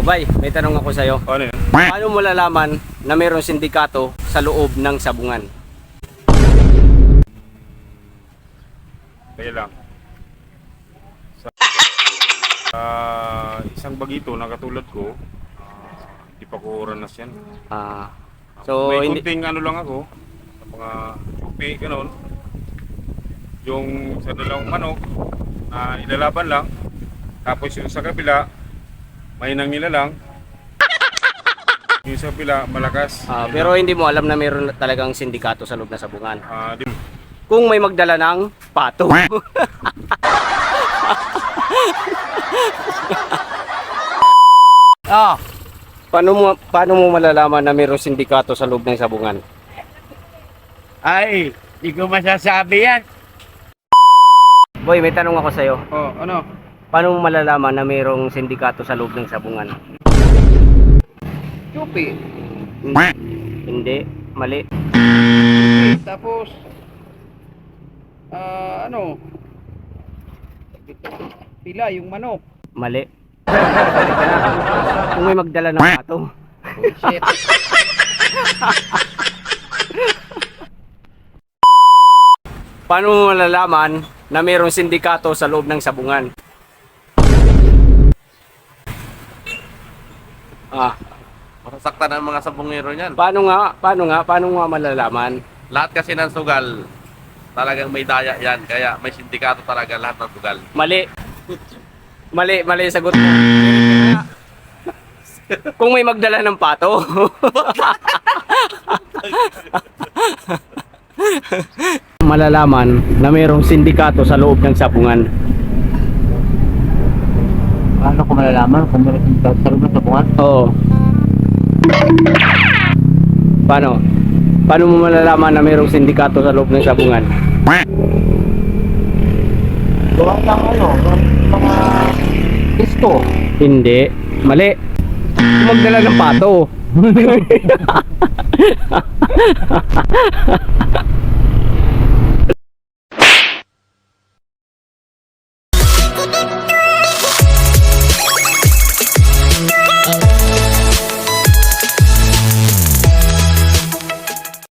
Bay, may tanong ako sa'yo. Ano yun? Paano mo lalaman na mayroong sindikato sa loob ng sabungan? Kaya lang. Sa isang bagito na katulad ko, di pa ko oranas yan. So, may hindi... kunting ano lang ako, sa mga chupi, ganun. Yung sa dalawang manok, na ilalaban lang. Tapos yung sa kabila, mahinang nila lang. Yung sa kabila, malakas. pero hindi mo alam na mayroon talagang sindikato sa loob ng sabungan. Di, Kung may magdala ng pato. Paano mo malalaman na mayroong sindikato sa loob ng sabungan? Ay, di ko masasabi yan. Boy, may tanong ako sa'yo. ano? Paano mo malalaman na mayroong sindikato sa loob ng sabungan? Chupi. Hindi, mali. Tapos, pila yung manok. Mali. Kung may magdala ng pato. Oh, shit. Paano mo malalaman na mayroong sindikato sa loob ng sabungan? Masasaktan ang mga sabungero niyan. Paano nga malalaman? Lahat kasi ng sugal, talagang may daya yan. Kaya may sindikato talaga lahat ng sugal. Mali. Mali sagot mo. Kung may magdala ng pato. Malalaman na mayroong sindikato sa loob ng sabungan. Paano ko malalaman kung meron sa loob ng sabungan? Oo. Paano mo malalaman na mayroong sindikato sa loob ng sabungan? Gawa lang mga disco. Hindi. Mali. Kung magdala ng pato.